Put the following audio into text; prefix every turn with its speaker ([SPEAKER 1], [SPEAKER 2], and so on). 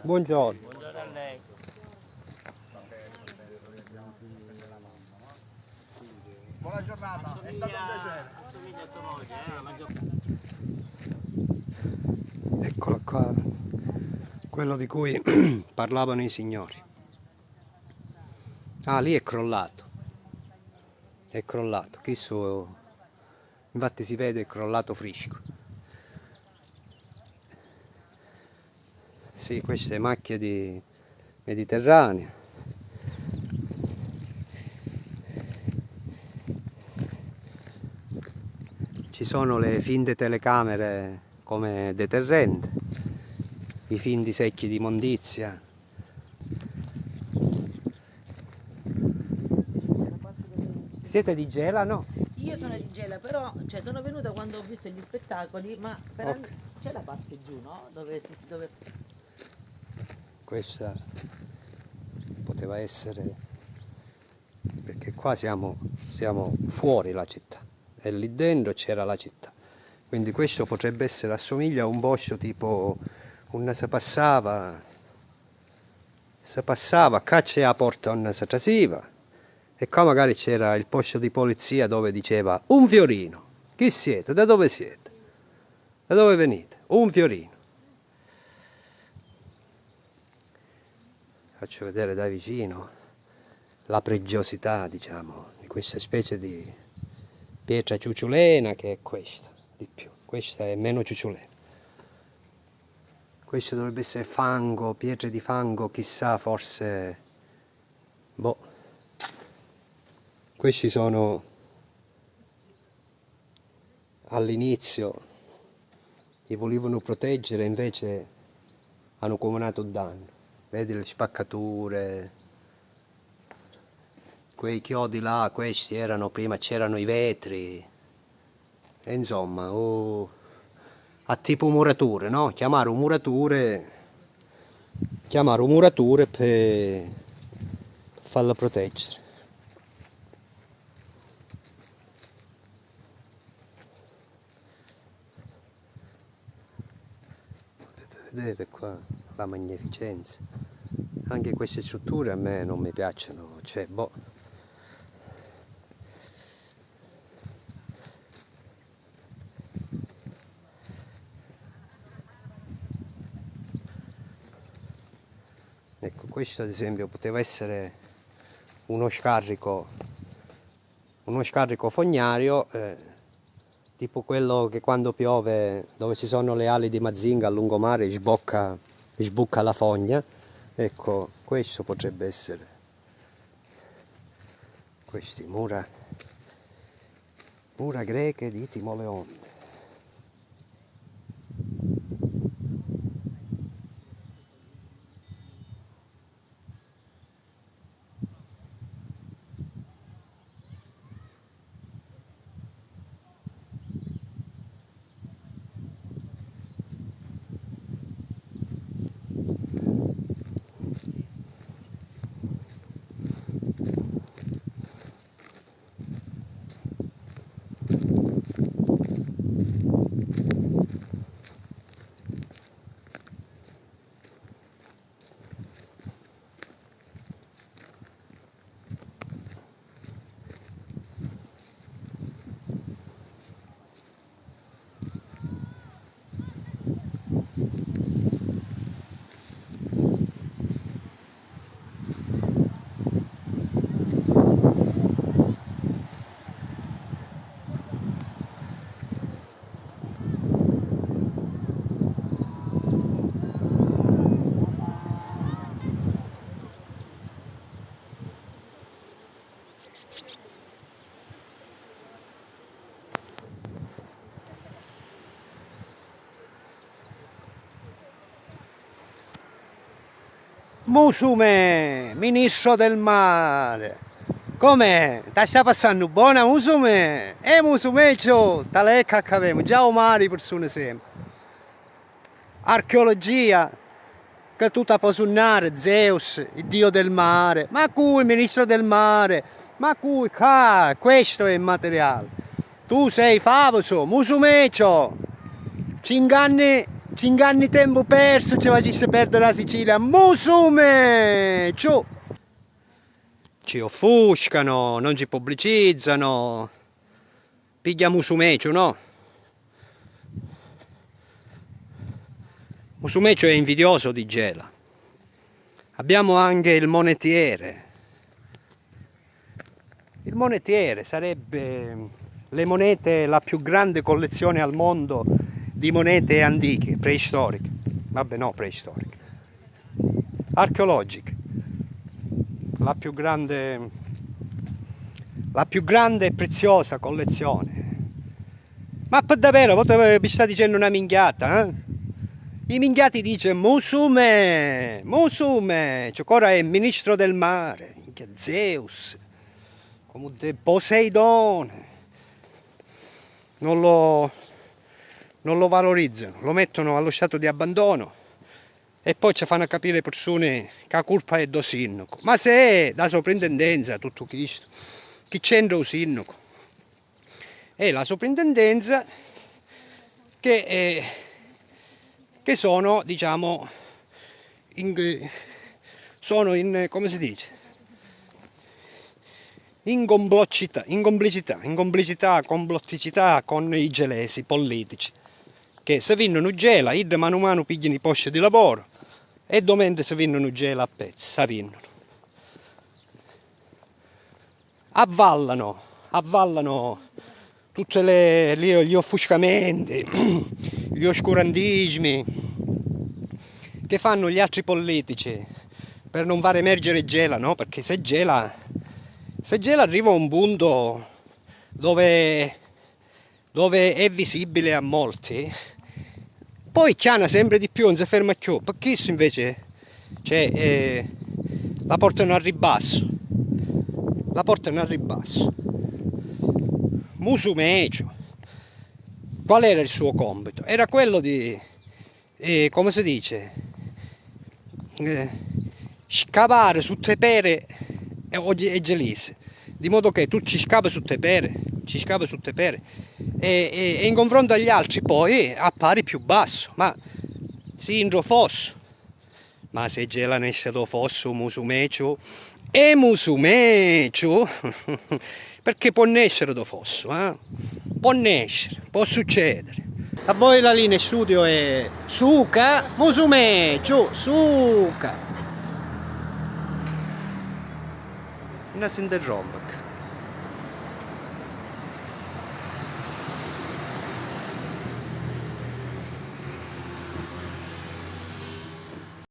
[SPEAKER 1] Buongiorno.
[SPEAKER 2] Buongiorno a lei.
[SPEAKER 3] Buona giornata, è stato un piacere.
[SPEAKER 2] Assomiglia a tua moglie,
[SPEAKER 1] Eccolo qua, quello di cui parlavano i signori. Ah, lì è crollato. È crollato. Infatti si vede è crollato frisco. Sì, queste macchie di Mediterranea. Ci sono le finte telecamere come deterrente, i finti secchi di immondizia. Siete di Gela, no?
[SPEAKER 4] Io sono di Gela, però sono venuta quando ho visto gli spettacoli, ma
[SPEAKER 1] Ok.
[SPEAKER 4] c'è la parte giù, no? Dove...
[SPEAKER 1] Questa poteva essere, perché qua siamo fuori la città e lì dentro c'era la città, quindi questo potrebbe essere, assomiglia a un bosco tipo si passava, qua c'è la porta non si trasiva e qua magari c'era il posto di polizia dove diceva un fiorino, chi siete, da dove siete, da dove venite, un fiorino. Faccio vedere da vicino la pregiosità, diciamo, di questa specie di pietra ciuciulena, che è questa, di più. Questa è meno ciuciulena. Questo dovrebbe essere fango, pietre di fango, chissà, forse... Boh. Questi sono all'inizio, li volevano proteggere, invece hanno combinato danno. Vedi le spaccature, quei chiodi là, questi erano prima, c'erano i vetri, e insomma, a tipo murature, no? Chiamare un murature per farla proteggere. Potete vedere qua la magnificenza. Anche queste strutture a me non mi piacciono, cioè, boh. Ecco, questo ad esempio poteva essere uno scarico fognario, tipo quello che quando piove, dove ci sono le ali di Mazinga a lungomare, sbocca la fogna. Ecco, questo potrebbe essere. Questi mura greche di Timoleonte. Musume, ministro del mare. Com'è? Ti sta passando buona, Musume? Musume, tale che avemo, già o mare persone sempre. Archeologia, che tu ti puoi suonare, Zeus, il dio del mare. Ma cui, ministro del mare? Ma cui, questo è il materiale. Tu sei favoso, Musume, ci inganni ci inganni tempo perso, ci facesse perdere la Sicilia. Musume! Ciao! Ci offuscano, non ci pubblicizzano. Piglia Musumeccio, no? Musumeccio è invidioso di Gela. Abbiamo anche il monetiere. Il monetiere sarebbe le monete, la più grande collezione al mondo di monete antiche, preistoriche. Vabbè, no, preistoriche. Archeologiche. La più grande e preziosa collezione. Ma per davvero, voi mi sta dicendo una minchiata, eh? I minchiati dice Musume, Musume, cioè ora è ministro del mare, Zeus, come Poseidone, non lo valorizzano, lo mettono allo stato di abbandono e poi ci fanno capire le persone che la colpa è do sindaco. Ma se è da soprintendenza tutto questo, chi c'entra il sindaco? È la soprintendenza che sono, diciamo, come si dice, in complicità con i gelesi politici, che se vincono Gela, id mano a mano pigliano i posti di lavoro e domenica se vincono Gela a pezzi, se vincono. Avvallano tutti gli offuscamenti, gli oscurantismi che fanno gli altri politici per non far emergere Gela, no? Perché se Gela arriva a un punto dove è visibile a molti, poi chiana sempre di più, non si ferma più, perché questo invece la portano al ribasso. Musumeccio, qual era il suo compito? Era quello di, come si dice, scavare su te pere e gelise, di modo che tu ci scavi su te pere, e in confronto agli altri poi appari più basso, ma si indro fosso. Ma se Gela ne esce do fosso Musumeccio e Musumeccio perché può nascere do fosso, può nascere, può succedere. A voi la linea studio è Suca Musumeccio, Suca. Non si interrompe.